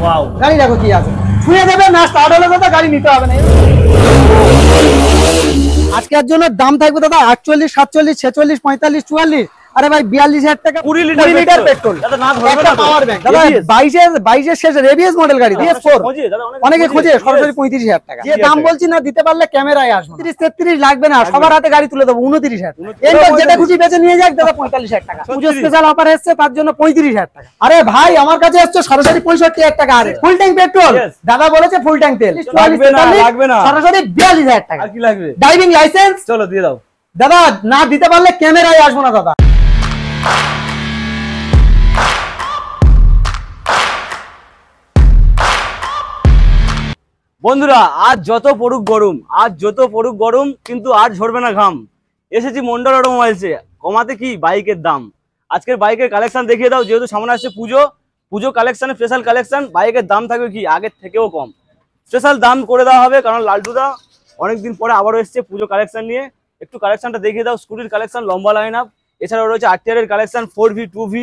Wow, গাড়ি দেখো কি আছে, ছুঁয়ে দেবে না, স্টার্ট হলে দাদা গাড়ি নিতে হবে না। আজকের জন্য দাম থাকবে দাদা 48, 47, 46, 45, 44। আরে ভাই 42,000 টাকা 20 লিটার পেট্রোল দাদা, না ধরবে না তো পাওয়ার ব্যাংক দাদা, 22 শেষ রেভিএস মডেল গাড়ি DS4 অনেকে খোঁজে, সরাসরি 35,000 টাকা। যে দাম বলছি না দিতে পারলে ক্যামেরায় আসবে, 30 33 লাগবে না, সবার হাতে গাড়ি তুলে দেবো 29,000 টাকা। যেটা খুশি বেচে নিয়ে যাক দাদা 45,000 টাকা। পুজো স্পেশাল অফার এসেছে তার জন্য 35,000 টাকা। আরে ভাই আমার কাছে আসছে সরাসরি 65,000 টাকা। আরে ফুল ট্যাঙ্ক পেট্রোল দাদা বলেছে, ফুল ট্যাঙ্ক তেল লাগবে না সরাসরি 42,000 টাকা। আর কি লাগবে? ড্রাইভিং লাইসেন্স চলো দিয়ে দাও দাদা, না দিতে পারলে ক্যামেরায় আসবো না দাদা। বন্ধুরা, আজ যত পড়ুক গরম কিন্তু আজ ঝরবে না ঘাম। এসেছি মন্ডল অটোমোবাইলসে কমাতে কি বাইকের দাম। আজকের বাইকের কালেকশন দেখিয়ে দাও, যেহেতু সামনে আসছে পুজো কালেকশনে স্পেশাল কালেকশন। বাইকের দাম থাকবে কি আগের থেকেও কম, স্পেশাল দাম করে দেওয়া হবে, কারণ লালটুদা অনেকদিন পরে আবারও এসছে পুজো কালেকশন নিয়ে। একটু কালেকশনটা দেখিয়ে দাও। স্কুটির কালেকশন লম্বা লাইন আপ, এছাড়াও রয়েছে RTR এর কালেকশন, 4V 2V,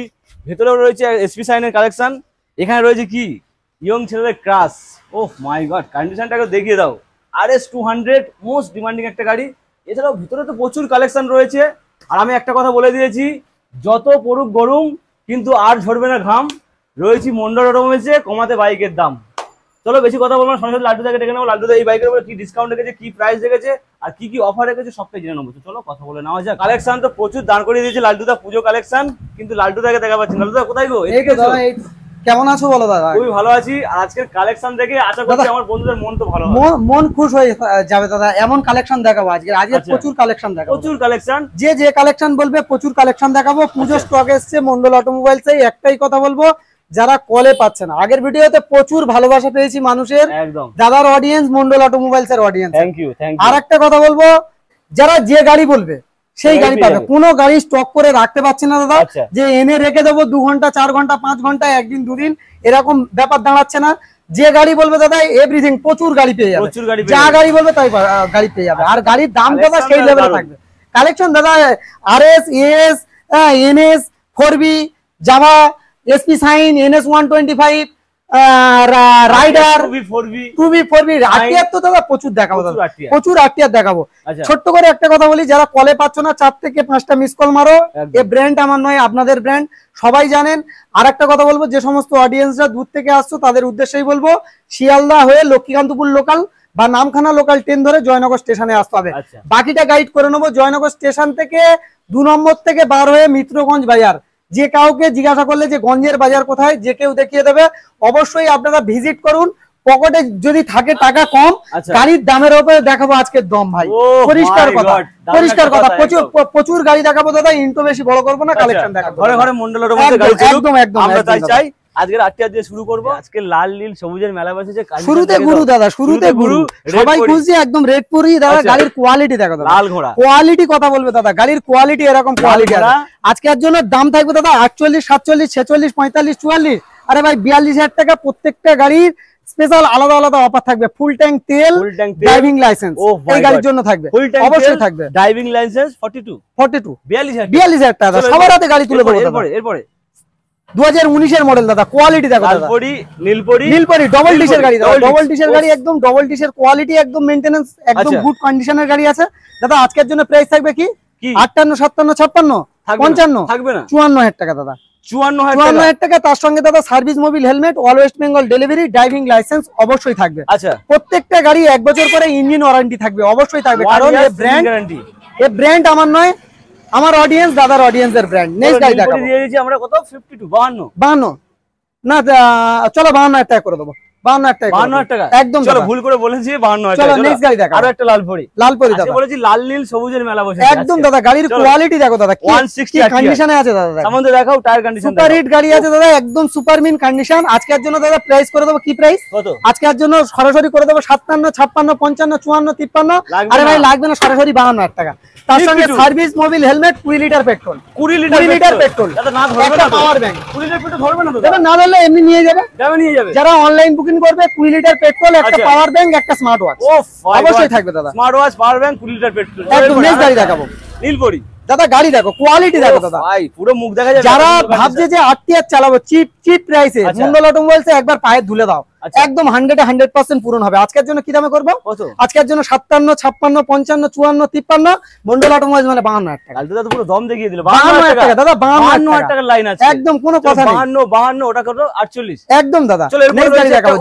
ভেতরেও রয়েছে SP সাইনের কালেকশন। এখানে রয়েছে কি ইয়ং ছেলেদের ক্রাশ। ওহ মাই গড, কন্ডিশনটাকে দেখিয়ে দাও। RS 200 মোস্ট ডিমান্ডিং একটা গাড়ি। এছাড়াও ভিতরে তো প্রচুর কালেকশন রয়েছে। আর আমি একটা কথা বলে দিয়েছি, যত পড়ুক গরম কিন্তু আর ঝরবে না ঘাম। রয়েছি মন্ডল অটোমোবাইলসে কমাতে বাইকের দাম। চলো বেশি কথা বলবো না, সরাসরি লালটুদাকে ডেকে নেবো। লালটুদা এই বাইকের উপরে কি ডিসকাউন্ট রেখেছে, কি প্রাইস রেখেছে, আর কি কি অফার রেখেছে সবটাই জেনে নেবো। চলো কথা বলে নেওয়া যাক। কালেকশন তো প্রচুর দাঁড় করিয়ে দিয়েছে লালটুদা, পুজো কালেকশন, কিন্তু লালটুদাকে দেখা পাচ্ছি। লালটুদা কোথায় গো? কেমন আছো বলো দাদা? খুবই ভালো আছি। আর আজকের কালেকশন দেখে আশা করছি আমার বন্ধুদের মন তো ভালো হবে, মন খুশ হয়ে যাবে দাদা। এমন কালেকশন দেখাবো আজকে প্রচুর কালেকশন দেখাবো, প্রচুর কালেকশন। যে কালেকশন বলবে প্রচুর কালেকশন দেখাবো। পুজো স্টক এসছে মন্ডল অটোমোবাইলসে। একটাই কথা বলবো, যারা কলে পাচ্ছে না, আগের ভিডিওতে প্রচুর ভালোবাসা পেয়েছি মানুষের, একদম দাদার অডিয়েন্স, মন্ডল অটোমোবাইলস এর অডিয়েন্স। Thank you. আর একটা কথা বলবো, যারা যে গাড়ি বলবে সেই গাড়ি পাবে। কোনো গাড়ি স্টক করে রাখতে পারছি না দাদা, যে এনে রেখে দেবো 2 ঘন্টা 4 ঘন্টা 5 ঘন্টা, একদিন 2 দিন, এরকম ব্যাপার দাঁড়াচ্ছে না। যে গাড়ি বলবে দাদা এভরিথিং, প্রচুর গাড়ি পেয়ে যাবে, যা গাড়ি বলবে তাই গাড়ি পেয়ে যাবে। আর গাড়ির দাম দাদা সেই লেভেলে থাকবে। কালেকশন দাদা RS, AS, NS, 4V, Jawa, SP Shine, NS 125, Raider, 2V 4V, RTR তো দাদা প্রচুর দেখাবো দাদা, প্রচুর RTR দেখাবো। ছোট্ট করে একটা কথা বলি, যারা কলে পাচ্ছ না 4 থেকে 5টা মিস কল মারো। এই ব্র্যান্ড আমার নয়, আপনাদের ব্র্যান্ড, সবাই জানেন। আর একটা কথা বলবো, যে সমস্ত অডিয়েন্সরা দূর থেকে আসছো তাদের উদ্দেশ্যেই বলবো, শিয়ালদা হয়ে লক্ষ্মীকান্তপুর লোকাল বা নামখানা লোকাল ট্রেন ধরে জয়নগর স্টেশনে আসতে হবে। বাকিটা গাইড করে নেবো। জয়নগর স্টেশন থেকে 2 নম্বর থেকে বার হয়ে মিত্রগঞ্জ বাজার, যে কাউকে জিজ্ঞাসা করলে যে গঞ্জের বাজার কোথায়, যে কেউ দেখিয়ে দেবে। অবশ্যই আপনারা ভিজিট করুন। পকেটে যদি থাকে টাকা কম, গাড়ির দামের উপরে দেখাবো আজকের দম ভাই, পরিষ্কার কথা, পরিষ্কার কথা। প্রচুর গাড়ি দেখাবো দাদা, ইন্টো বেশি বড় করবো না, কালেকশন দেখাবো। ঘরে ঘরে মন্ডলের মধ্যে গাড়ি চলুক, একদম একদম আমরা তাই চাই। আজকের RTR দিয়ে শুরু করব। আজকে লাল নীল সবুজের মেলা বসেছে। শুরুতে গুরু দাদা, শুরুতে গুরু, সবাই খুঁজছে একদম রেড পুরি দাদা। গাড়ির কোয়ালিটি দেখো দাদা, লাল ঘোড়া কোয়ালিটি কথা বলবে দাদা। গাড়ির কোয়ালিটি এরকম কোয়ালিটি। আজকের জন্য দাম থাকবে দাদা 48, 47, 46, 45, 44। আরে ভাই 42,000 টাকা। প্রত্যেকটা গাড়ির স্পেশাল আলাদা আলাদা অফার থাকবে। ফুল ট্যাঙ্ক তেল, ড্রাইভিং লাইসেন্স এই গাড়ির জন্য থাকবে, অবশ্যই থাকবে। ড্রাইভিং লাইসেন্স 42 42,000 টাকা সবার হাতে গাড়ি তুলে দেবো। এরপরে 2019 এর মডেল দাদা, কোয়ালিটি দেখো দাদা। নীলপরি ডবল ডিশের গাড়ি দাদা, ডবল ডিশের গাড়ি, একদম ডবল ডিশের কোয়ালিটি, একদম মেইনটেনেন্স, একদম গুড কন্ডিশনের গাড়ি আছে দাদা। আজকের জন্য প্রাইস থাকবে কি 58, 57, 56, 55 থাকবে না, 54,000 টাকা দাদা। 54,000 টাকা। তার সঙ্গে দাদা service Mobil helmet, all West Bengal delivery, driving licence অবশ্যই থাকবে। আচ্ছা, প্রত্যেকটা গাড়ি 1 বছর করে ইঞ্জিন ওয়ারেন্টি থাকবে, অবশ্যই থাকবে। কারণ এই ব্র্যান্ড আমার নয়, আমার অডিয়েন্স, দাদার অডিয়েন্সের ব্র্যান্ড। নেক্সট গাড়ি দেখাবো। দিয়ে দিয়েছি আমরা কত 52 52 না, চলো 52,000 টাকা করে দেবো। 52,000 টাকা একদম। চলো ভুল করে বলেছি 52,000 টাকা। চলো নেক্সট গাড়ি দেখাবো। আরো একটা লালপরি দাদা, বলেছি লাল নীল সবুজের মেলা বসেছে একদম দাদা। গাড়ির কোয়ালিটি দেখো দাদা, 160 কন্ডিশনে আছে দাদা। সামনে দেখাও, টায়ার কন্ডিশন সুপার হিট গাড়ি আছে দাদা, একদম সুপার মিন কন্ডিশন। আজকের জন্য দাদা প্রাইস করে দেবো কি প্রাইস কত? আজকের জন্য সরাসরি করে দেবো 57, 56, 55, 54, 53। আরে ভাই লাগবে না, সরাসরি 52,000 টাকা। তার সঙ্গে service Mobil helmet, 20 litre petrol, 20 litre petrol দাদা। না ধরবে না পাওয়ার ব্যাংক, 20 লিটার পেট্রোল ধরবে না দাদা। না ধরলে এমনি নিয়ে যাবে। যারা অনলাইন বুকিং করবে 20 লিটার পেট্রোল, একটা পাওয়ার ব্যাংক, একটা স্মার্ট ওয়াচ অবশ্যই থাকবে দাদা। Smart watch, power bank, 20 litre petrol একদম। নেক্সট গাড়ি দেখাবো। দাদা গাড়ি দেখো, কোয়ালিটি দেখো দাদা ভাই, পুরো মুখ দেখা যায়। যারা ভাবছে যে আরটিআর চালাবো চিপ প্রাইসে, মন্ডল অটোমোবাইলসে একবার পায়ে ধুলে দাও, একদম 100% পূরণ হবে। আজকের জন্য কি দামে করবো? আজকের জন্য 57, 56, 55, 54, 53, মন্ডল অটোমোবাইলস মানে 52,000 টাকা। দাদা তো পুরো দম দেখিয়ে দিল। 52,000 টাকা দাদা, 52,000 টাকার লাইন আছে, একদম কোনো কথা নেই। 52 ওটা কত 48 একদম দাদা। নেক্সট গাড়ি দেখাবো,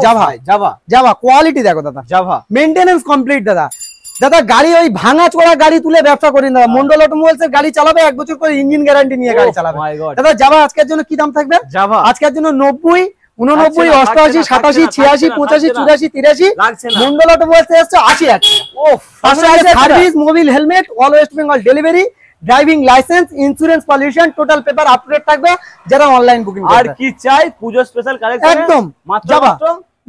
জাভা কোয়ালিটি দেখো দাদা, জাভা মেইনটেনেন্স কমপ্লিট দাদা। দাদা গাড়ি ওই ভাঙা চোরা গাড়ি তুলে ব্যবসা করি না, মন্ডল অটোমোবাইলস এর গাড়ি চালাবে, 1 বছর করে ইঞ্জিন গ্যারান্টি নিয়ে গাড়ি চালাবে দাদা। জাভা আজকের জন্য কি দাম থাকবে? জাভা আজকের জন্য 90, 89, 88, 87, 86, 85, 84, 83, মন্ডল অটোমোবাইলস এসছে 80,000 টাকা। Service, Mobil, helmet, all West Bengal delivery, driving licence, insurance, pollution, total paper up to date থাকবে যারা অনলাইন বুকিং করবে। আর কি চাই? পুজো স্পেশাল কালেকশন একদম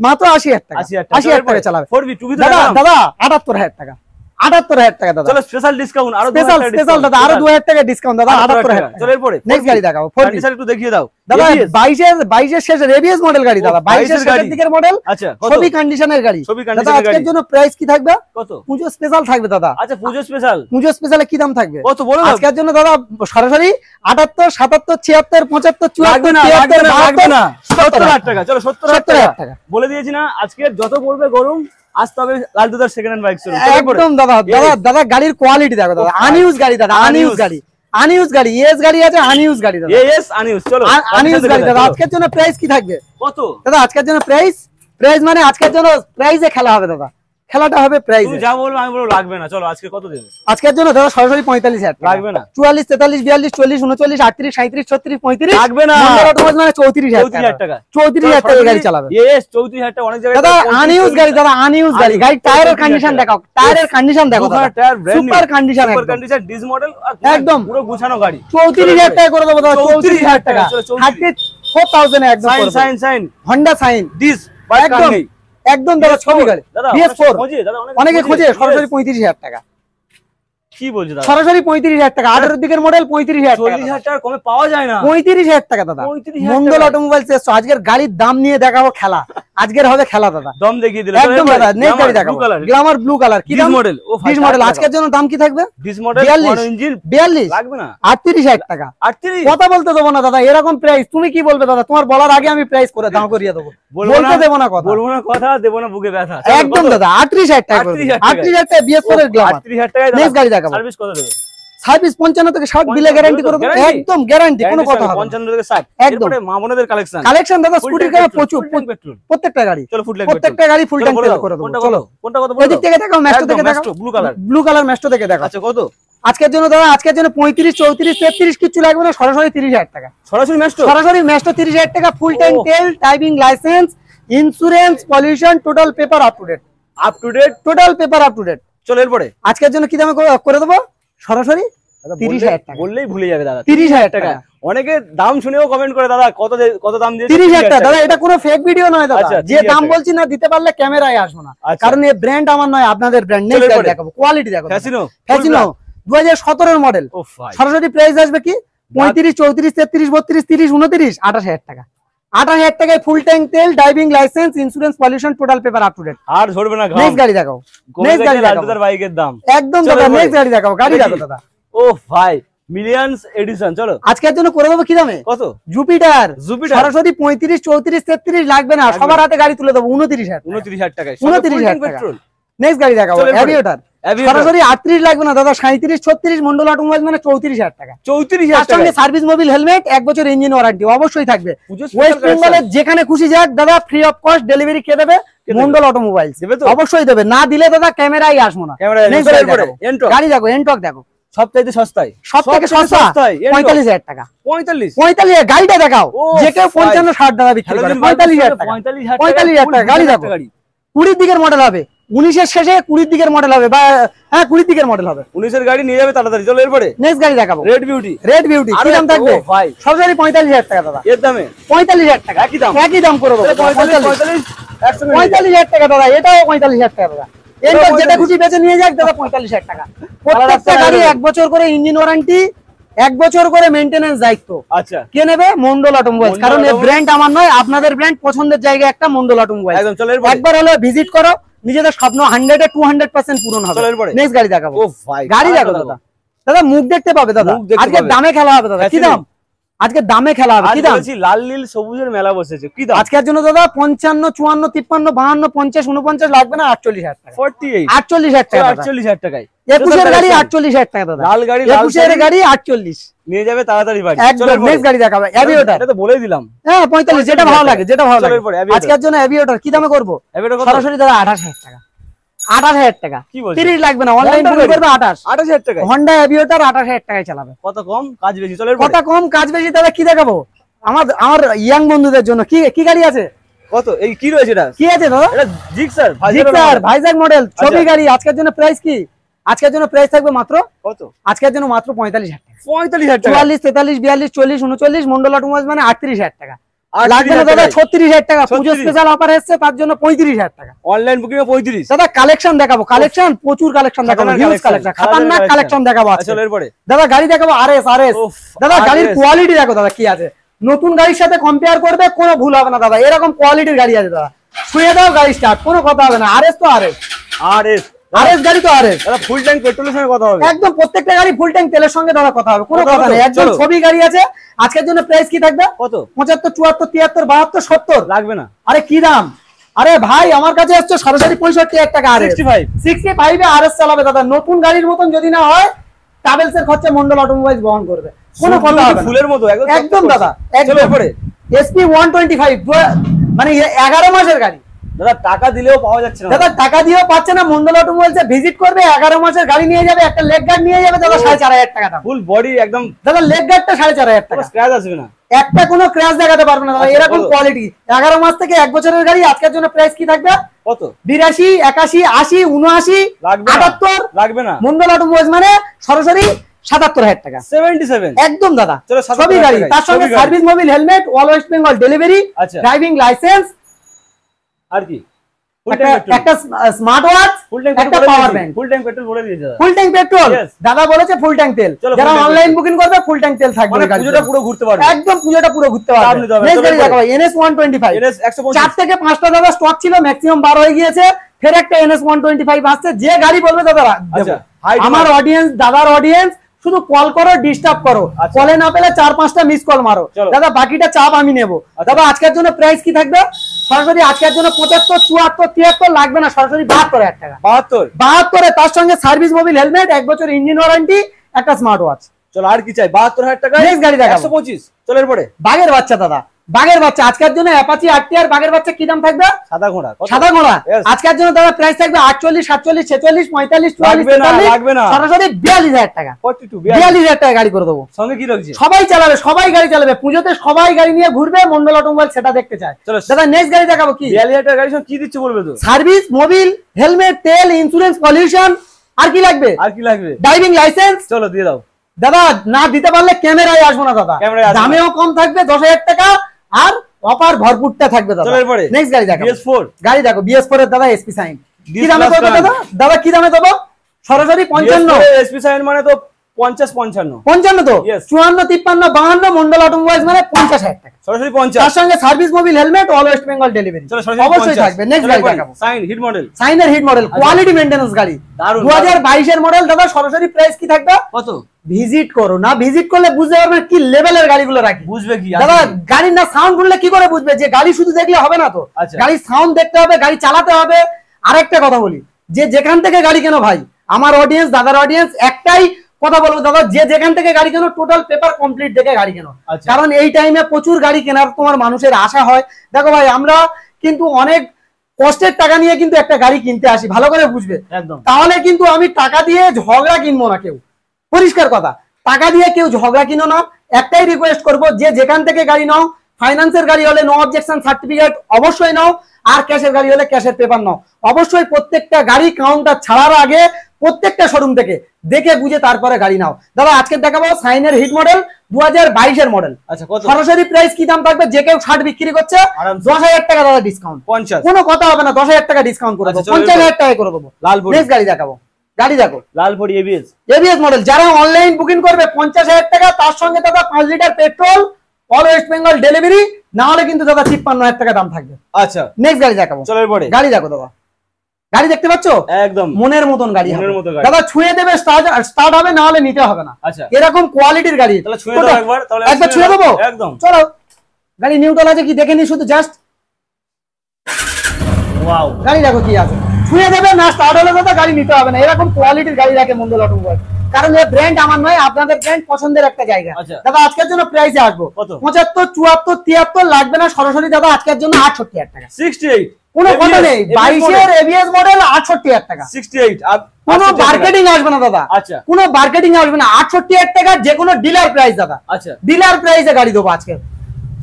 মাত্র 80,000 টাকা, 80,000 টাকা চালাবে দাদা। দাদা 78,000 টাকা, 78,000 টাকা দাদা। চলো স্পেশাল ডিসকাউন্ট, আরো স্পেশাল দাদা, আরো 2,000 টাকা ডিসকাউন্ট দাদা, 78,000 টাকা। চলো এরপরে নেক্সট গাড়ি দেখাবো, কন্ডিশন একটু দেখিয়ে দাও দাদা। 22 এর শেষে রেভিয়াস মডেল গাড়ি দাদা, 22 এর শেষের দিকের মডেল। আচ্ছা, সবই কন্ডিশনের গাড়ি দাদা। আজকের জন্য প্রাইস কি থাকবে? কত? পুজো স্পেশাল থাকবে দাদা। আচ্ছা, পুজো স্পেশাল, পুজো স্পেশালে কি দাম থাকবে কত বলো? আজকের জন্য দাদা সরাসরি 78, 77, 76, 75, 74, 70,000 টাকা। চলো 70,000 টাকা বলে দিয়েছি না। আজকে যত পড়বে গরম, আসতে হবে লালটুদার সেকেন্ড হ্যান্ড বাইক শোরুম। একদম দাদা। দাদা গাড়ির কোয়ালিটি দেখো দাদা, আনইউজ গাড়ি দাদা, আনইউজ গাড়ি, এস গাড়ি আছে, আনইউজ গাড়ি দাদা, চলো আনইউজ গাড়ি দাদা। আজকের জন্য প্রাইস কি থাকবে? কত দাদা আজকের জন্য প্রাইস মানে আজকের জন্য প্রাইসে খেলা হবে দাদা, খেলাটা হবে প্রাইস। তুমি যা বলবে আমি বলবো লাগবে না। চলো আজকে কত দেবে? আজকের জন্য দাদা সরাসরি 45,000 লাগবে না। 44, 43, 42, 40, 39, 38, 37, 36, 35 লাগবে না। মন্ডল অটোমোবাইলস মানে 34,000 টাকা, 34,000 টাকা গাড়ি চালাবে। ইয়েস 34,000 টাকা অনেক জায়গায় দাদা আনইউজ গাড়ি দাদা, আনইউজ গাড়ি। গাড়ির টায়ারের কন্ডিশন দেখাও, টায়ারের কন্ডিশন দেখো দাদা, super condition, super condition, dish model, একদম পুরো গুছানো গাড়ি। 34,000 টাকা করে দেবো দাদা, 34,000 টাকা, 34,000 এ একদম সাইন হন্ডা সাইন ডিস একদম একদম দাদা। ছবি গাড়ি BS4 অনেকে খোঁজে, সরাসরি 35,000 টাকা। কি বলছো দাদা? সরাসরি 35,000 টাকা, 18 এর দিকের মডেল, 35,000 টাকা। 40,000 টাকা কমে পাওয়া যায় না। 35,000 টাকা দাদা। মন্ডল অটোমোবাইলস এসছো, আজকের গাড়ির দাম নিয়ে দেখাবো খেলা, আজকের হবে খেলা দাদা। দম দেখিয়ে দিলে একদম দাদা। নেক্সট গাড়ি দেখাবো, গ্ল্যামার ব্লু কালার। কি দাম? Model dish model. আজকের জন্য দাম কি থাকবে? ডিস মডেল 42 ইঞ্জিন 42 লাগবে না, 38,000 টাকা। 38 কথা বলতে দেবো না দাদা, এরকম প্রাইস তুমি কি বলবে দাদা? তোমার বলার আগে আমি প্রাইস করে দাম করিয়ে দেবো, বলতে দেবো না কথা, বলবো না কথা, দেবো না বুকে ব্যথা। একদম দাদা 38,000 টাকা, 38,000 টাকা BS4 এর গ্ল্যামার, 38,000 টাকা। নেক্সট গাড়ি দেখাবো। সার্ভিস কত দেবে? সার্ভিস 55 থেকে 60 বিলে গ্যারান্টি করে দেব, একদম গ্যারান্টি, কোনো কথা হবে না। 55 থেকে 60 একদম। মা বোনেদের কালেকশন দাদা, স্কুটির গাড়ি প্রচুর, প্রত্যেকটা গাড়ি। চলো ফুল ট্যাঙ্ক, প্রত্যেকটা গাড়ি ফুল ট্যাঙ্ক তেল করে দেব। চলো কোনটা কত বলো? এদিক থেকে দেখাও, ম্যাস্টো থেকে দেখাও, ব্লু কালার ম্যাস্টো থেকে দেখাও। আচ্ছা কত আজকের জন্য দাদা? আজকের জন্য 35, 34, 33 কিছু লাগবে না, সরাসরি 30,000 টাকা। সরাসরি ম্যাস্টো 30,000 টাকা, ফুল ট্যাঙ্ক তেল, driving licence, insurance, pollution, total paper up to date, total paper up to date. চলো এরপরে আজকের জন্য কি দামে করে দেবো? সরাসরি 30,000 টাকা বললেই ভুলে যাবে দাদা, 30,000 টাকা। অনেকে দাম শুনেও কমেন্ট করে দাদা কত দাম দিয়ে 30,000 টাকা। দাদা এটা কোনো ফেক ভিডিও নয় দাদা, যে দাম বলছি না দিতে পারলে ক্যামেরায় আসবো না, কারণ এই ব্র্যান্ড আমার নয়, আপনাদের ব্র্যান্ড। নেক্সট গাড়ি দেখাবো, কোয়ালিটি দেখো, ফ্যাসিনো 2017 এর মডেল। সরাসরি প্রাইস আসবে কি? 35, 34, 33, 32, 30, 29, 28,000 টাকা। 28,000 টাকায় ফুল ট্যাঙ্ক তেল, driving licence, insurance, pollution, total paper up to date. আর ঝরবে না। নেক্সট গাড়ি দেখাও, নেক্সট গাড়ি দেখাও, লালটুদার বাইকের দাম একদম দাদা। নেক্সট গাড়ি দেখাও, গাড়ি দেখো দাদা। ও ভাই মিলিয়নস এডিশন। চলো আজকের জন্য করে দেবো কি দামে? কত? জুপিটার সরাসরি 35, 34, 33 লাগবে না, সবার হাতে গাড়ি তুলে দেবো 29,000 টাকা, 29,000 টাকা। নেক্সট গাড়ি দেখাবো, অ্যাভিয়েটর সরাসরি 38 লাগবে না দাদা, 37, 36, মন্ডল অটোমোবাইলস মানে 34,000 টাকা, 34,000 টাকা। সঙ্গে সার্ভিস, মোবিল, হেলমেট, 1 বছর ইঞ্জিন ওয়ারেন্টি অবশ্যই থাকবে। ওয়েস্ট বেঙ্গলের যেখানে খুশি যাক দাদা, ফ্রি অফ কস্ট ডেলিভারি কে দেবে? মন্ডল অটোমোবাইলস অবশ্যই দেবে, না দিলে দাদা ক্যামেরায় আসবো না। গাড়ি দেখো, এনটক দেখো, সবথেকে সস্তায়, সবথেকে সস্তা 45,000 টাকা। 45,000 গাড়িটা দেখাও, যে কেউ 55, 60 টাকা বিক্রি করে। 45,000 টাকা, 45,000 টাকা গাড়ি দেখো। 20 দিকের মডেল হবে, 19 এর শেষে 20 দিকের মডেল হবে, বা হ্যাঁ 20 দিকের মডেল হবে। 19 এর গাড়ি নিয়ে যাবে তাড়াতাড়ি। চলো এরপরে নেক্সট গাড়ি দেখাবো, রেড বিউটি। কি দাম থাকবে? সরাসরি 45,000 টাকা দাদা। এর দামে 45,000 টাকা, একই দাম করে দেবো। 45,000 টাকা দাদা, এটাও 45,000 টাকা দাদা। এনটক যেটা খুশি বেচে নিয়ে যাক দাদা, 45,000 টাকা। প্রত্যেকটা গাড়ি 1 বছর করে ইঞ্জিন ওয়ারেন্টি, 1 বছর করে মেইনটেনেন্স দায়িত্ব। আচ্ছা কে নেবে? মন্ডল অটোমোবাইলস, কারণ এই ব্র্যান্ড আমার নয়, আপনাদের ব্র্যান্ড, পছন্দের জায়গা একটা মন্ডল অটোমোবাইলস। একবার হলে ভিজিট করো, নিজেদের স্বপ্ন 100 এ 200% পূরণ হবে। নেক্সট গাড়ি দেখাবো, গাড়ি দেখো দাদা। দাদা মুখ দেখতে পাবে দাদা, আজকে দামে খেলা হবে দাদা। কি দাম? আজকে দামে খেলা হবে। কি দাম? লাল নীল সবুজের মেলা বসেছে। কি দাম আজকের জন্য দাদা? 55, 54, 53, 52, 50, 49 লাগবে না? 48,000 টাকা। 48,000 টাকা। 48,000 টাকায় 21 গাড়ি 48,000 টাকা দাদা। লাল গাড়ি, 21 গাড়ি 48 নিয়ে যাবে তাড়াতাড়ি বাড়ি। একদম নেক্সট গাড়ি দেখাবে অ্যাভিয়েটর। এটা তো বলেই দিলাম। হ্যাঁ 45, যেটা ভালো লাগে, যেটা ভালো লাগে। আজকের জন্য অ্যাভিয়েটর কি দামে করব? সরাসরি দাদা 28,000 টাকা। 28,000 টাকা। কি বলছিস? 30 লাগবে না, অনলাইন করবে 28,000 টাকা। হন্ডা অ্যাভিয়েটর 28,000 টাকায় চালাবে। কত কম কাজ বেশি। চলো কত কম কাজ বেশি দাদা। কি দেখাবো আমার ইয়াং বন্ধুদের জন্য? কি গাড়ি আছে? কত এই কি রয়েছে? এটা কি আছে দাদা? এটা জিক্সার ভাইজাগ মডেল ছবি গাড়ি। আজকের জন্য প্রাইস কি? আজকের জন্য প্রাইস থাকবে মাত্র কত? আজকের জন্য মাত্র 45,000 টাকা। 45,000 টাকা। 44, 43, 42, 40, 39 মন্ডল অটোমোবাইলস মানে 38,000 টাকা। লাগবে না দাদা 36,000 টাকা। পুজো স্পেশাল অফার এসেছে, তার জন্য 35,000 টাকা। অনলাইন বুকিং এ 35। দাদা কালেকশন দেখাবো, কালেকশন প্রচুর কালেকশন দেখাবো, হিউজ কালেকশন, খাতারনাক কালেকশন দেখাবো। চলো এরপরে দাদা গাড়ি দেখাবো আরএস। দাদা গাড়ির কোয়ালিটি দেখো দাদা কি আছে। নতুন গাড়ির সাথে কম্পেয়ার করবে, কোনো ভুল হবে না দাদা। এরকম কোয়ালিটির গাড়ি আছে দাদা। ছুঁয়ে দাও গাড়ি স্টার্ট, কোনো কথা হবে না। আরএস তো আরএস গাড়ি তো আরএস। দাদা ফুল ট্যাঙ্ক পেট্রোলের সঙ্গে কথা হবে। একদম প্রত্যেকটা গাড়ি ফুল ট্যাঙ্ক তেলের সঙ্গে দাদা কথা হবে, কোনো কথা নেই। একদম ছবি গাড়ি আছে। আজকের জন্য প্রাইস কি থাকবে? কত? 75, 74, 73, 72, 70 লাগবে না। আরে কি দাম? আরে ভাই আমার কাছে আসছে সরাসরি 65,000 টাকা। আরএস 65 এ আরএস চালাবে দাদা। নতুন গাড়ির মতন যদি না হয়, ট্রাভেলস এর খরচা মন্ডল অটোমোবাইলস বহন করবে, কোনো কথা হবে না। ফুলের মতো একদম দাদা। একদম পরে এসপি 125 মানে 11 মাসের গাড়ি দাদা। টাকা দিলেও পাওয়া যাচ্ছে না দাদা, টাকা দিয়েও পাচ্ছে না। মন্ডল অটোমোবাইলসে ভিজিট করবে, 11 মাসের গাড়ি নিয়ে যাবে, একটা লেগ গার্ড নিয়ে যাবে দাদা 4,500 টাকা দাম। ফুল বডি একদম দাদা। লেগ গার্ডটা 4,500 টাকা। স্ক্র্যাচ আসবে না, একটা কোনো ক্র্যাশ দেখাতে পারবে না দাদা। এরকম কোয়ালিটি 11 মাস থেকে 1 বছরের গাড়ি। আজকের জন্য প্রাইস কি থাকবে? কত? 82, 81, 80, 79 78 লাগবে না। মন্ডল অটোমোবাইলস মানে সরাসরি 77,000 টাকা। 77 একদম দাদা। সবই গাড়ি, তার সঙ্গে service Mobil, helmet, all West Bengal delivery, driving licence, আর কি একটা স্মার্ট ওয়াচ, একটা power bank. Full tank petrol বলে দিয়েছে দাদা। ফুল ট্যাঙ্ক পেট্রোল দাদা বলেছে, ফুল ট্যাঙ্ক তেল। যারা অনলাইন বুকিং করবে ফুল ট্যাঙ্ক তেল থাকবে। মানে পুজোটা পুরো ঘুরতে পারবে, একদম পুজোটা পুরো ঘুরতে পারবে। নেক্সট গাড়ি দেখাবো NS 125। 4 থেকে 5টা দাদা স্টক ছিল, ম্যাক্সিমাম 12 হয়ে গিয়েছে। ফের একটা NS 125 আসছে। যে গাড়ি বলবে দাদা আমার অডিয়েন্স, দাদার অডিয়েন্স, শুধু কল করো, ডিস্টার্ব করো। কলে না পেলে 4-5টা মিস কল মারো দাদা, বাকিটা চাপ আমি নেব দাদা। আজকের জন্য প্রাইস কি থাকবে? সরাসরি আজকের জন্য 75, 74, 73 লাগবে না, সরাসরি 72,000 টাকা। 72 তার সঙ্গে সার্ভিস মোবিল, হেলমেট, 1 বছর ইঞ্জিন ওয়ারেন্টি, একটা স্মার্ট ওয়াচ। চলো আর কি চাই? 72,000 টাকা। নেক্সট গাড়ি দেখাবো 125। চলো এরপরে বাগের বাচ্চা দাদা। বাগের বাচ্চা আজকের জন্য অ্যাপাচি RTR বাগের বাচ্চা কি দাম থাকবে? সাদা ঘোড়া। সাদা ঘোড়া আজকের জন্য দাদা প্রাইস থাকবে 48, 47, 46, 45, 44, লাগবে না, সরাসরি 42,000 টাকা। 42,000 টাকা গাড়ি করে দেবো। সঙ্গে কি রয়েছে? সবাই চালাবে, সবাই গাড়ি চালাবে। পুজোতে সবাই গাড়ি নিয়ে ঘুরবে, মন্ডল অটোমোবাইল সেটা দেখতে চায়। দাদা নেক্সট গাড়ি দেখাবো। কি 42,000 টাকা গাড়ি সঙ্গে কি দিচ্ছে বলবে তো? সার্ভিস মোবিল, হেলমেট, তেল, ইন্স্যুরেন্স, পলিউশন, আর কি লাগবে? আর কি লাগবে? Driving licence. চলো দিয়ে দাও দাদা। না দিতে পারলে ক্যামেরায় আসবো না দাদা। দামেও কম থাকবে 10,000 টাকা, আর অফার ভরপুরটা থাকবে দাদা। নেক্সট গাড়ি দেখো BS4 গাড়ি দেখো। BS4 এর দাদা এসপি সাইন কি দামে দেবো দাদা? দাদা কি দামে দেবো? সরাসরি 55। এসপি সাইন মানে তো 50, 55 তো 54, 53, 52 মন্ডল অটোমোবাইলস মানে 50,000 টাকা। সরাসরি 50 তার সঙ্গে service Mobil, helmet, all West Bengal delivery অবশ্যই থাকবে। নেক্সট গাড়ি দেখাবো সাইন হিট মডেল। সাইনের হিট মডেল কোয়ালিটি মেইনটেনেন্স গাড়ি 2022 এর মডেল দাদা। সরাসরি প্রাইস কি থাকবে? কত? ভিজিট করো না, ভিজিট করলে বুঝতে পারবে কি লেভেলের গাড়িগুলো রাখি। বুঝবে কি দাদা? গাড়ির না সাউন্ড শুনলে কি করে বুঝবে যে গাড়ি শুধু দেখলে হবে না তো? গাড়ির সাউন্ড দেখতে হবে, গাড়ি চালাতে হবে। আরেকটা কথা বলি, যে যেখান থেকে গাড়ি কেন ভাই, আমার অডিয়েন্স, দাদার অডিয়েন্স একটাই কথা বলবো দাদা, যে যেখান থেকে গাড়ি কেন টোটাল পেপার কমপ্লিট দেখে গাড়ি কেন। কারণ এই টাইমে প্রচুর গাড়ি কেনার তোমার মানুষের আশা হয়। দেখো ভাই আমরা কিন্তু অনেক কষ্টের টাকা নিয়ে কিন্তু একটা গাড়ি কিনতে আসি, ভালো করে বুঝবে একদম। তাহলে কিন্তু আমি টাকা দিয়ে ঝগড়া কিনবো না। কেউ পরিষ্কার কথা, টাকা দিয়ে কেউ ঝগড়া কিনো না। একটাই রিকোয়েস্ট করবো, যে যেখান থেকে গাড়ি নাও, ফাইন্যান্সের গাড়ি হলে নো অবজেকশন সার্টিফিকেট অবশ্যই নাও, আর ক্যাশের গাড়ি হলে ক্যাশের পেপার নাও অবশ্যই। প্রত্যেকটা গাড়ি কাউন্টার ছাড়ার আগে প্রত্যেকটা শোরুম থেকে দেখে বুঝে তারপরে গাড়ি নাও দাদা। আজকে দেখাবো সাইনের হিট মডেল 2022 এর মডেল। আচ্ছা সরাসরি প্রাইস কি দাম থাকবে? যে কেউ 60 বিক্রি করছে 10,000 টাকা দাদা ডিসকাউন্ট। 50 কোনো কথা হবে না, 10,000 টাকা ডিসকাউন্ট করে দেবো, 50,000 টাকা করে দেবো। লালপুর নেক্সট গাড়ি দেখাবো। গাড়ি দেখো লালপুর এবিএস মডেল। যারা অনলাইন বুকিং করবে 50,000 টাকা, তার সঙ্গে দাদা 5 litre petrol, all West Bengal delivery, না হলে কিন্তু দাদা 53,000 টাকা দাম থাকবে। আচ্ছা নেক্সট গাড়ি দেখাবো। চলো এরপরে গাড়ি দেখো দাদা। গাড়ি দেখতে পাচ্ছ একদম মনের মতন গাড়ি, দাদা ছুঁয়ে দেবে স্টার্ট হবে, না হলে নিতে হবে না। আচ্ছা এরকম কোয়ালিটির গাড়ি, তাহলে ছুঁয়ে দাও একবার, তাহলে একবার ছুঁয়ে দেবো একদম। চলো গাড়ি নিউট্রাল আছে কি দেখে নি শুধু জাস্ট, ওয়াও গাড়ি দেখো কি আছে, ছুঁয়ে দেবে না স্টার্ট হলে দাদা গাড়ি নিতে হবে না। এরকম কোয়ালিটির গাড়ি রাখে মন্ডল অটোমোবাইল, কারণ এই ব্র্যান্ড আমার নয়, আপনাদের ব্র্যান্ড পছন্দের একটা জায়গা। দাদা আজকের জন্য প্রাইসে আসবো 75, 74, 73 লাগবে না সরাসরি দাদা আজকের জন্য 68,000 টাকা। 68 কোনো কথা নেই, 22 এর এবিএস মডেল 68,000 টাকা। 68 কোনো মার্কেটিং আসবে না দাদা, আচ্ছা কোনো মার্কেটিং আসবে না, 68,000 টাকা যে কোনো ডিলার প্রাইস দাদা। আচ্ছা ডিলার প্রাইসে গাড়ি দেবো আজকে।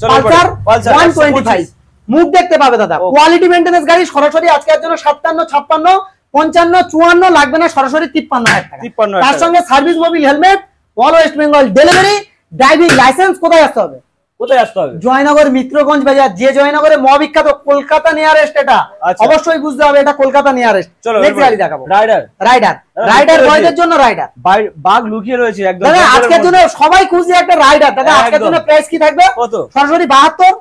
পালসার 125 মুখ দেখতে পাবে দাদা, কোয়ালিটি মেইনটেনেন্স গাড়ি সরাসরি আজকের জন্য 57, 56, 55, 54 লাগবে না সরাসরি 53,000 টাকা। তার সঙ্গে service Mobil helmet, all West Bengal delivery, driving licence. কোথায় আসতে হবে? কোথায় আসতে হবে? জয়নগর মিত্রগঞ্জ বাজার, যে জয়নগরে মহাবিখ্যাত কলকাতা নিয়ারেস্ট, এটা অবশ্যই বুঝতে হবে এটা কলকাতা নিয়ারেস্ট। নেক্সট গাড়ি দেখাবো রাইডার। রাইডার বয়দের জন্য রাইডার, বাঘ লুকিয়ে রয়েছে একদম। দাদা আজকের জন্য সবাই খুঁজছে একটা রাইডার, দাদা আজকের জন্য প্রাইস কি থাকবে? কত? সরাসরি 72,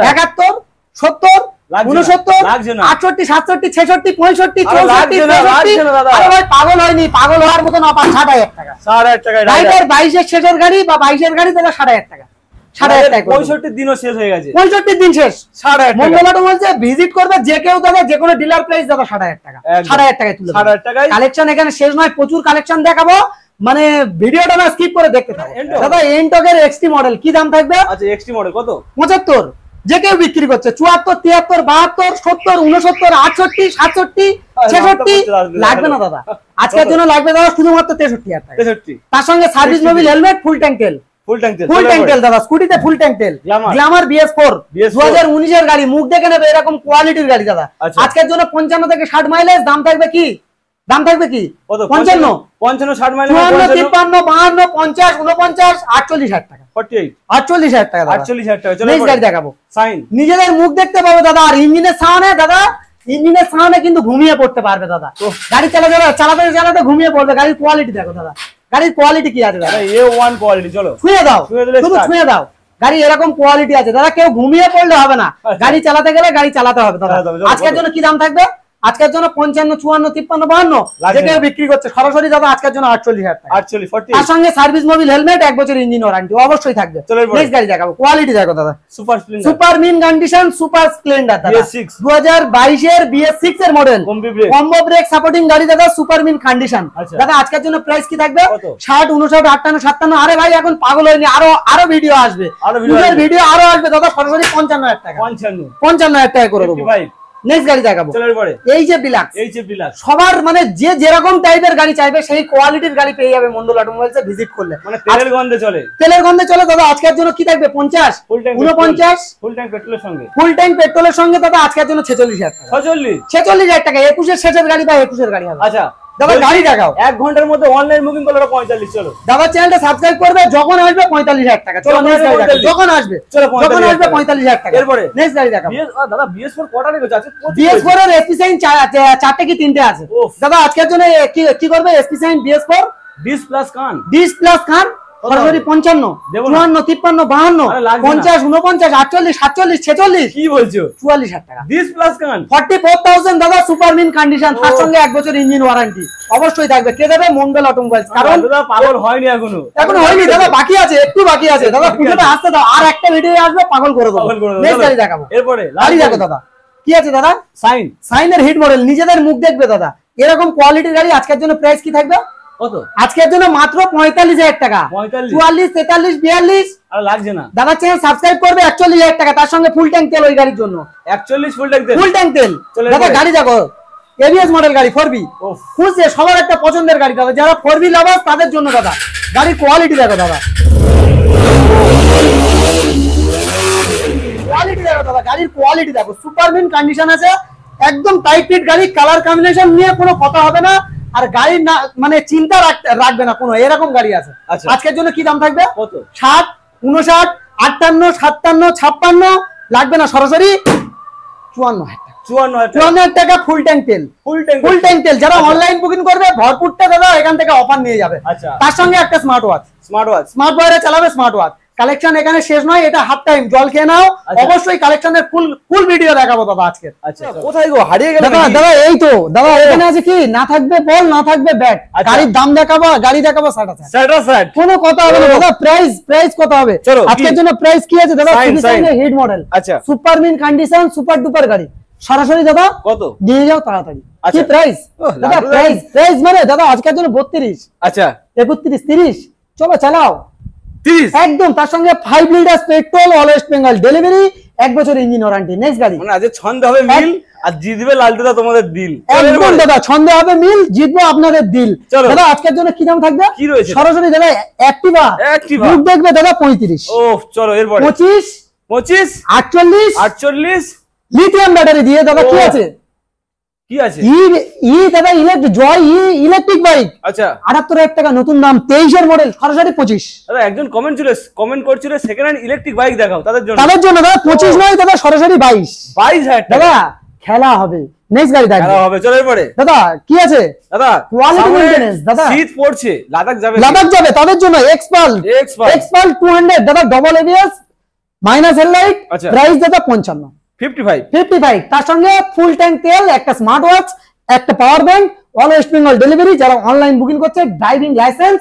71, 70, 69, 68, 67, 66, 65, 64, 65। আরে ভাই পাগল হয়নি, পাগল হওয়ার মতো না, 60,000 টাকা। 60,000 টাকা রাইডার 22 এর শেষের গাড়ি বা 22 এর গাড়ি দাদা 60,000 টাকা। 60,000 টাকা 65 দিনও শেষ হয়ে গেছে, 65 দিন শেষ। 60,000 মন্ডল অটোমোবাইলসে ভিজিট করবে যে কেউ দাদা, যে কোনো ডিলার প্রাইস দাদা 60,000 টাকা। 60,000 টাকায় তুলে 60,000 টাকায় কালেকশন এখানে শেষ নয়, প্রচুর কালেকশন দেখাবো, মানে ভিডিওটা না স্কিপ করে দেখতে থাকো। দাদা এনটকের এক্সটি মডেল কি দাম থাকবে? আচ্ছা এক্সটি মডেল কত? 75 যে কেউ বিক্রি করছে, 74, 73, 72, 70, 69, 68, 67, 66 লাগবে না দাদা আজকের জন্য লাগবে দাদা শুধুমাত্র 63,000 টাকা। 63 তার সঙ্গে সার্ভিস মোবিল হেলমেট, ফুল ট্যাঙ্ক তেল, ফুল ট্যাঙ্ক তেল দাদা, স্কুটিতে ফুল ট্যাঙ্ক তেল, গ্ল্যামার BS4 2019 এর গাড়ি, মুখ দেখে নেবে এরকম কোয়ালিটির গাড়ি দাদা। আজকের জন্য 55 থেকে 60 মাইলেজ। দাম থাকবে কি? 55, 55, 60 মাইলেজ, 54, 53, 52, 50, 49, 48,000 টাকা। 48,000 টাকা, 48,000 টাকা। চলো নেক্সট গাড়ি দেখাবো। সাইন নিজেদের মুখ দেখতে পাবে দাদা, আর ইঞ্জিনের সাউন্ডে দাদা, ইঞ্জিনের সাউন্ডে কিন্তু ঘুমিয়ে পড়তে পারবে দাদা। গাড়ি চালাতে ঘুমিয়ে পড়বে। গাড়ির কোয়ালিটি দেখো দাদা, গাড়ির কোয়ালিটি কি আছে দাদা? A1 quality. চলো ছুঁয়ে দাও, শুধু ছুঁয়ে দাও, গাড়ি এরকম কোয়ালিটি আছে দাদা। কেউ ঘুমিয়ে পড়লে হবে না, গাড়ি চালাতে গেলে গাড়ি চালাতে হবে দাদা। আজকের জন্য কি দাম থাকবে? আজকের জন্য 55, 54, 53, 52 যে কেউ বিক্রি করছে সরাসরি দাদা আজকের জন্য 48,000 টাকা। 48, 40। তার সঙ্গে সার্ভিস মোবিল হেলমেট, 1 বছর ইঞ্জিন ওয়ারেন্টি অবশ্যই থাকবে। নেক্সট গাড়ি দেখাবো, কোয়ালিটি দেখো দাদা, super mint condition super Splendor দাদা, 2022 এর BS6 এর মডেল, কম্বো ব্রেক সাপোর্টিং গাড়ি দাদা, সুপার মিন কন্ডিশন। দাদা আজকের জন্য প্রাইস কি থাকবে? 60, 59, 58, 57। আরে ভাই এখন পাগল হয়নি, আরো ভিডিও আসবে, ভিডিও আরো আসবে দাদা। সরাসরি 55,000 টাকা, 55,000 টাকা করে দেবো। নেক্সট গাড়ি দেখাবো, এই যে ডিলাক্স। সবার মানে যে যেরকম টাইপের গাড়ি চাইবে সেই কোয়ালিটির গাড়ি পেয়ে যাবে মন্ডল অটোমোবাইলসে ভিজিট করলে। মানে তেলের গন্ধে চলে, দাদা। আজকের জন্য কি থাকবে? 50, 49 ফুল ট্যাঙ্ক পেট্রোলের সঙ্গে দাদা আজকের জন্য 46,000 টাকা। 46,000 টাকা 21 এর শেষের গাড়ি বা 21 এর গাড়ি হবে। আচ্ছা দাদা গাড়ি দেখাও। 1 ঘন্টার মধ্যে অনলাইন বুকিং করলে 45। চলো দাদা চ্যানেলটা সাবস্ক্রাইব করবে, যখন আসবে 45,000 টাকা। চলো নেক্সট গাড়ি দেখাও, যখন আসবে 45,000 টাকা। এরপরে নেক্সট গাড়ি দেখাও। দাদা BS4 কটা রেখেছে? আছে BS4 এর SP সাইন 4টে কি 3টে আছে দাদা। আজকের জন্য কি করবে? SP সাইন BS4 20 প্লাস কান, সরাসরি 55, 54, 53, 52, 50, 49, 48, 47, 46। কি বলছো? 44,000 টাকা। 20 প্লাস কান 44,000 দাদা, সুপার মিন কন্ডিশন, তার সঙ্গে 1 বছর ইঞ্জিন ওয়ারেন্টি অবশ্যই থাকবে। কে দেবে? মন্ডল অটোমোবাইলস। কারণ দাদা পাগল হয়নি এখনো হয়নি দাদা, বাকি আছে, একটু বাকি আছে দাদা। পুজোটা আসতে দাও, আর একটা ভিডিও আসবে, পাগল করে দেবো। নেক্সট গাড়ি দেখাবো। এরপরে গাড়ি দেখো দাদা, কি আছে দাদা? সাইনের হিট মডেল, নিজেদের মুখ দেখবে দাদা। এরকম কোয়ালিটির গাড়ি আজকের জন্য প্রাইস কি থাকবে? কত? আজকের জন্য মাত্র 45,000 টাকা। 44, 43, 42 আর লাগছে না। দাদা চ্যানেল সাবস্ক্রাইব করবে, 41,000 টাকা। তার সঙ্গে ফুল ট্যাঙ্ক তেল ওই গাড়ির জন্য। 41 ফুল ট্যাঙ্ক তেল। দাদা গাড়ি দেখো, এবিএস মডেল গাড়ি, 4B। খুঁজছে সবার একটা পছন্দের গাড়ি দাদা, যারা 4B লাভার তাদের জন্য দাদা। গাড়ির কোয়ালিটি দেখো দাদা, গাড়ির কোয়ালিটি দেখো, সুপার মিন কন্ডিশন আছে, একদম টাইট ফিট গাড়ি। কালার কম্বিনেশন নিয়ে কোনো কথা হবে না, আর গাড়ির না মানে চিন্তা রাখবে না কোনো, এরকম গাড়ি আছে। আজকের জন্য কি দাম থাকবে? 60, 59, 58, 57, 56 লাগবে না, সরাসরি 54,000 টাকা। ফুল ট্যাঙ্ক তেল যারা অনলাইন বুকিং করবে ভরপুরটা দাদা এখান থেকে অফার নিয়ে যাবে। তার সঙ্গে একটা স্মার্ট ওয়াচ চালাবে, স্মার্ট ওয়াচ কালেকশন এখানে শেষ নয়, এটা হাফ টাইম, জল খেয়ে নাও। অবশ্যই কালেকশনের ফুল ভিডিও দেখাবো দাদা আজকে। আচ্ছা কোথায় গো হারিয়ে গেল দাদা? এই তো দাদা এখানে আছে কি, না থাকবে বল, না থাকবে ব্যাট, গাড়ির দাম দেখাবো, গাড়ি দেখাবো, স্যাটাসাইড, কোনো কথা হবে না দাদা। প্রাইস কত হবে আজকের জন্য? প্রাইস কি আছে দাদা? হিট মডেল, আচ্ছা super mint condition, super duper গাড়ি, সরাসরি দাদা কত নিয়ে যাও তাড়াতাড়ি। কি প্রাইস দাদা? প্রাইস মানে দাদা আজকের জন্য 32, আচ্ছা 31, 30, চলো চালাও 30 একদম। তার সঙ্গে 5 litre petrol, all West Bengal delivery, 1 বছর ইঞ্জিন ওয়ারেন্টি। নেক্সট গাড়ি মানে আজ ছন্দ হবে মিল আর জিতবে লালটুদা তোমাদের দিল। একদম দাদা ছন্দ হবে মিল, জিতবো আপনাদের দিল। দাদা আজকের জন্য কি দাম থাকবে? কি রয়েছে সরাসরি দাদা অ্যাক্টিভা বুক দেখবে দাদা 35। ও চলো এরপর 25, 48, 48 লিথিয়াম ব্যাটারি দিয়ে দাদা। কি আছে? কি আছে? দাদা জয় ইলেকট্রিক বাইক, আচ্ছা 78,000 টাকা নতুন দাম, 23 এর মডেল, সরাসরি 25। দাদা একজন কমেন্ট করছিল সেকেন্ড হ্যান্ড ইলেকট্রিক বাইক দেখাও তাদের জন্য দাদা 25 নয় দাদা, সরাসরি 22,000 দাদা খেলা হবে। নেক্সট গাড়ি খেলা হবে, চলো এরপরে দাদা কি আছে? দাদা কোয়ালিটি মেইনটেনেন্স, দাদা শীত পড়ছে, লাদাখ যাবে তাদের জন্য এক্সপাল্ট 200 দাদা, double ABS, minus headlight, price দাদা 55। তার সঙ্গে ফুল ট্যাঙ্ক তেল, একটা স্মার্ট ওয়াচ, একটা power bank, all West Bengal delivery. যারা অনলাইন বুকিং করছে, driving licence,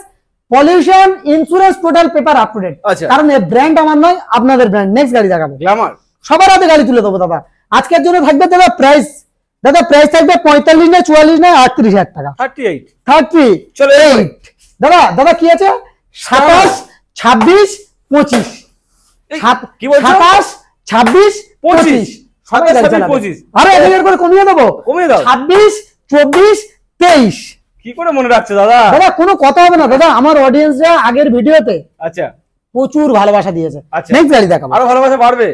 pollution insurance, total paper up to date. কারণ এই ব্র্যান্ড আমার নয়, আপনাদের ব্র্যান্ড। নেক্সট গাড়ি দেখাবো, গ্ল্যামার, সবার হাতে গাড়ি তুলে দেবো দাদা। আজকের জন্য থাকবে দাদা প্রাইস থাকবে 45 না 44 না 38,000 টাকা, 38 দাদা কি আছে? 27, 26, 25, 27, 26, 25, আরে 1000 করে কমিয়ে দেবো, 26, 24, 23। কি করে মনে রাখছে দাদা? কোনো কথা হবে না দাদা, আমার অডিয়েন্সরা আগের ভিডিওতে আচ্ছা প্রচুর ভালোবাসা দিয়েছে। নেক্সট গাড়ি দেখাবো, আরো ভালোবাসা বাড়বে,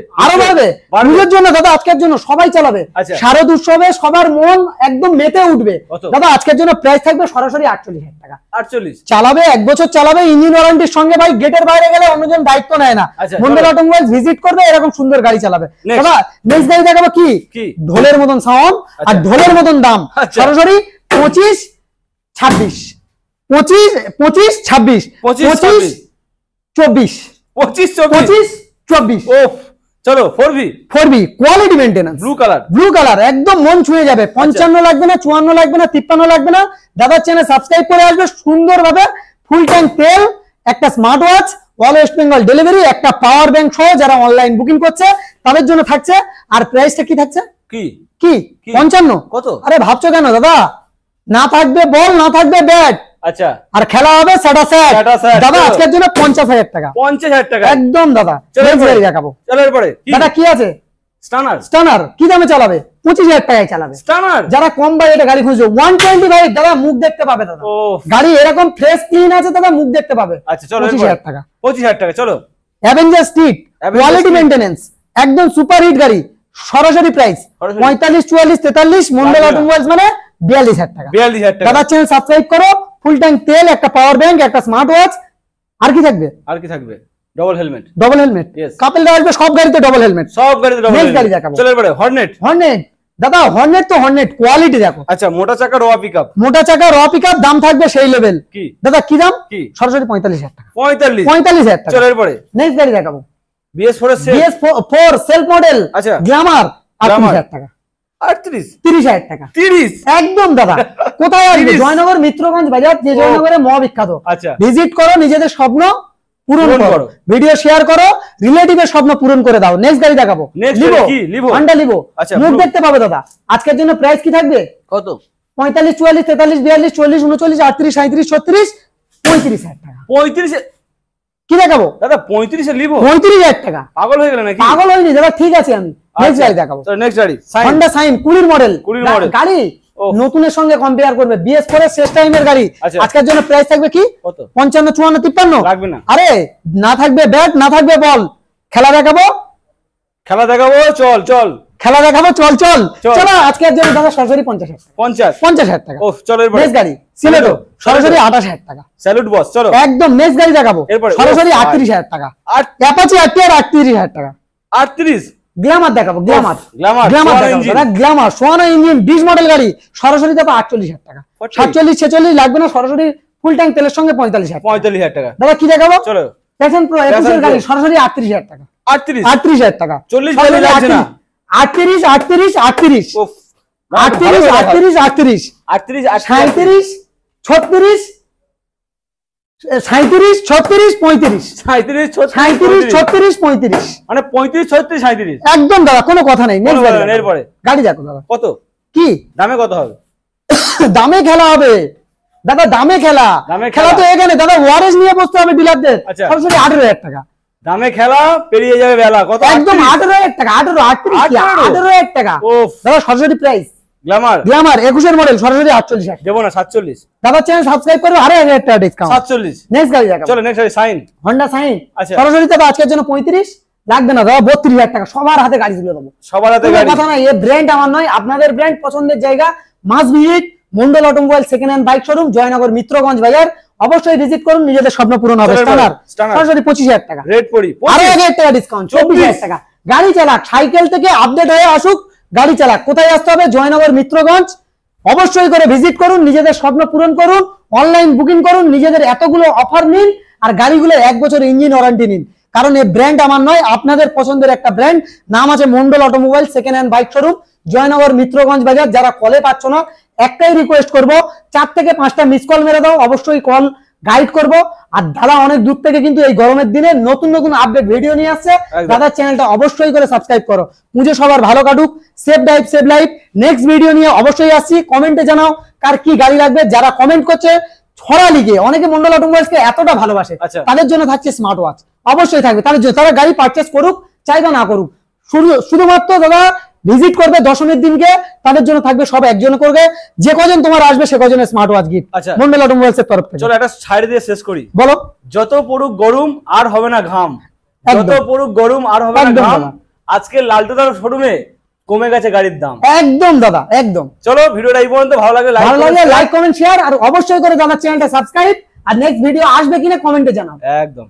নিজের জন্য দাদা আজকের জন্য সবাই চালাবে, শারদ উৎসবে সবার মন একদম মেতে উঠবে। দাদা আজকের জন্য প্রাইস থাকবে সরাসরি 48,000 টাকা। 48 চালাবে, 1 বছর চালাবে, ইঞ্জিন ওয়ারেন্টির সঙ্গে। ভাই গেটের বাইরে গেলে অন্যজন দায়িত্ব নেয় না, মন্ডল অটোমোবাইল ভিজিট করবে, এরকম সুন্দর গাড়ি চালাবে। দাদা নেক্সট গাড়ি দেখাবো কি, ঢোলের মতন সাউন্ড আর ঢোলের মতন দাম, সরাসরি 25, 26, 25, 26, 25, 24, 24। চলো 4V quality maintenance, blue colour একদম মন ছুঁয়ে যাবে। 55 লাগবে না, 54 লাগবে না, 53 লাগবে না। দাদার চ্যানেল সাবস্ক্রাইব করে আসবে সুন্দরভাবে। ফুল ট্যাঙ্ক তেল, একটা smart watch, all West Bengal delivery, একটা পাওয়ার ব্যাংক সহ যারা অনলাইন বুকিং করছে তাদের জন্য থাকছে। আর প্রাইসটা কি থাকছে? কি 55 কত? আরে ভাবছো কেন দাদা? না থাকবে বল, না থাকবে ব্যাট, আচ্ছা আর খেলা হবে স্যাটাসাইড। দাদা আজকের জন্য 50,000 টাকা, 50,000 টাকা একদম দাদা। দেখাবো, চলো এরপরে দাদা কি আছে? স্টানার কি দামে চালাবে? 25,000 টাকায় চালাবে। স্টানার যারা কম বাজেটে গাড়ি খুঁজছে, 125 দাদা, মুখ দেখতে পাবে দাদা। গাড়ি এরকম ফ্রেশ ক্লিন আছে দাদা, মুখ দেখতে পাবে। আচ্ছা চলো 25,000 টাকা, 25,000 টাকা। চলো অ্যাভেঞ্জার স্ট্রিট, কোয়ালিটি মেইনটেনেন্স, একদম সুপার হিট গাড়ি, সরাসরি প্রাইস 45, 44, 43। মন্ডল অটোমোবাইলস মানে 42,000 টাকা। 42,000 টাকা। দাদা চ্যানেল সাবস্ক্রাইব করো। ফুল ট্যাঙ্ক তেল, একটা পাওয়ার ব্যাংক, একটা স্মার্ট ওয়াচ। আর কি থাকবে? ডবল হেলমেট, কাপেলরা আসবে সব গাড়িতে ডবল হেলমেট, সব গাড়িতে ডবল হেলমেট। গাড়ি দেখাবো, চলো এবারে হর্নেট দাদা। হর্নেট তো হর্নেট, কোয়ালিটি দেখো। আচ্ছা মোটা চাকা র পিকআপ, দাম থাকবে সেই লেভেল। কি দাদা কি দাম? সরাসরি 45,000 টাকা, 45,000 টাকা। চলো এরপরে নেক্সট গাড়ি দেখাবো, BS4 সেলফ মডেল, আচ্ছা গ্ল্যামার, 38,000 টাকা। 30,000 টাকা, 30 একদম দাদা। কোথায় আসবে? জয়নগর মিত্রগঞ্জ বাজার, যে জয়নগরে মহাবিখ্যাত। আচ্ছা ভিজিট করো, নিজেদের স্বপ্ন পূরণ করো, ভিডিও শেয়ার করো, রিলেটিভের স্বপ্ন পূরণ করে দাও। নেক্সট গাড়ি দেখাবো, হন্ডা লিভো, মুখ দেখতে পাবে দাদা। আজকের জন্য প্রাইস কি থাকবে? কত? 45, 44, 43, 42, 40, 39, 38, 37, 36, 35,000 টাকা। 35 কি দেখাবো দাদা? 35 লিভো, 35,000 টাকা। পাগল হয়ে গেল নাকি? পাগল হয়নি দাদা, ঠিক আছে। আমি নেক্সট গাড়ি দেখাবো, নেক্সট গাড়ি হন্ডা সাইন 20 মডেল গাড়ি, নতুনের সঙ্গে কম্পেয়ার করবে। BS4 এর শেষ টাইমের গাড়ি। আজকের জন্য প্রাইস থাকবে কি? 55, 54, 53 লাগবে না। আরে না থাকবে ব্যাট, না থাকবে বল। খেলা দেখাবো, চল খেলা দেখাবো, চল। আজকের জন্য দাদা সরাসরি 50,000 টাকা। চলো নেক্সট গাড়ি সিলেটো, সরাসরি 28,000 টাকা। স্যালুট বস, চলো একদম নেক্সট গাড়ি দেখাবো, সরাসরি 38,000 টাকা। অ্যাপাচি RTR 38,000 টাকা। 38 গ্ল্যামার দেখাবো, গ্ল্যামার সোয়ানা ইঞ্জিন 20 মডেল গাড়ি, সরাসরি দেবো 48,000 টাকা। 47, 46 লাগবে না, সরাসরি ফুল ট্যাঙ্ক তেলের সঙ্গে 45,000 টাকা। দাদা কি দেখাবো? চলো প্যাশন প্রো 21 এর গাড়ি সরাসরি 38000 টাকা। 38000 টাকা। 40 ভ্যালু লাগছে না। 38 38 38 উফ 38 38 38 38 37 36 37 36 35 37 37 36 35 মানে 35 36 37 একদম দাদা কোনো কথা নাই। নেক্সট এরপরে গাড়ি দেখো দাদা কত কি দামে কত হবে? দামে খেলা হবে দাদা, দামে খেলা তো এখানে দাদা ওয়ারেজ নিয়ে বসতে হবে ডিলারদের। সরাসরি 18000 টাকা দামে খেলা, পেরিয়ে যাবে বেলা। কত? একদম 18000 টাকা। 18000 টাকা দাদা সরাসরি প্রাইস। গ্ল্যামার 21 এর মডেল সরাসরি 48 দেবো না 47 দাদা। চ্যানেল সাবস্ক্রাইব করো, 1000 টাকা ডিসকাউন্ট 47। নেক্সট গাড়ি দেখো। চলো নেক্সট সাইন, হোন্ডা সাইন। আচ্ছা সরাসরি দাদা আজকের জন্য 35 লাগবে না দাদা, 32000 টাকা। সবার হাতে গাড়ি তুলে দেবো, সবার হাতে গাড়ি। কথা না, এই ব্র্যান্ড আমার নয়, আপনাদের ব্র্যান্ড পছন্দের জায়গা must visit Mondal automobile second hand bike showroom, Joynagar Mitraganj বাজার। অবশ্যই ভিজিট করুন, নিজেদের স্বপ্ন পূরণ হবে। স্টানার সরাসরি 25000 টাকা রেট পড়ি, 1000 টাকা ডিসকাউন্ট 24000 টাকা। গাড়ি চালাক, সাইকেল থেকে আপডেট হয়ে আসুক, গাড়ি চালাক। কোথায় আসতে হবে? জয়নগর মিত্রগঞ্জ। অবশ্যই করে ভিজিট করুন, নিজেদের স্বপ্ন পূরণ করুন, অনলাইন বুকিং করুন, নিজেদের এতগুলো অফার নিন, আর গাড়িগুলো 1 বছর ইঞ্জিন ওয়ারেন্টি নিন। কারণ এই ব্র্যান্ড আমার নয়, আপনাদের পছন্দের একটা ব্র্যান্ড। নাম আছে Mondal automobile second hand bike showroom, Joynagar Mitraganj বাজার। যারা কলে পাচ্ছ না, একটাই রিকোয়েস্ট করব, 4 থেকে 5টা মিস কল মেরে দাও, অবশ্যই কল গাইড করব। আর দাদা অনেক দূর থেকে কিন্তু এই গরমের দিনে নতুন নতুন আপডেট ভিডিও নিয়ে আসছে। দাদার চ্যানেলটা অবশ্যই করে সাবস্ক্রাইব করো। পুজো সবার ভালো কাটুক, save drive save life. Next video নিয়ে অবশ্যই আসছি। কমেন্টে জানাও কার কি গাড়ি লাগবে। যারা কমেন্ট করছে ছড়া লিখে, অনেকে মন্ডল অটোমোবাইলস কে এতটা ভালোবাসে, তাদের জন্য থাকছে স্মার্ট ওয়াচ, অবশ্যই থাকবে তাদের জন্য। তারা গাড়ি পারচেজ করুক, চাইবা না করুক, শুধুমাত্র দাদা ভিজিট করবে দশমীর দিনকে, তাদের জন্য থাকবে। সব একজন করবে, যে কজন তোমার আসবে সে কজনের smart watch gift Mondal automobiles এর তরফ থেকে। চলো একটা ছাড় দিয়ে শেষ করি। বলো। যত পড়ুক গরম আর হবে না ঘাম, যত পড়ুক গরম আর হবে না ঘাম। আজকে লালটুদার শোরুমে কমে গেছে গাড়ির দাম। একদম দাদা, একদম। চলো ভিডিওটা এই পর্যন্ত। ভালো লাগলে লাইক কমেন্ট শেয়ার, আর অবশ্যই করে দাদার চ্যানেলটা সাবস্ক্রাইব। আর নেক্সট ভিডিও আসবে কিনা কমেন্টে জানাও। একদম।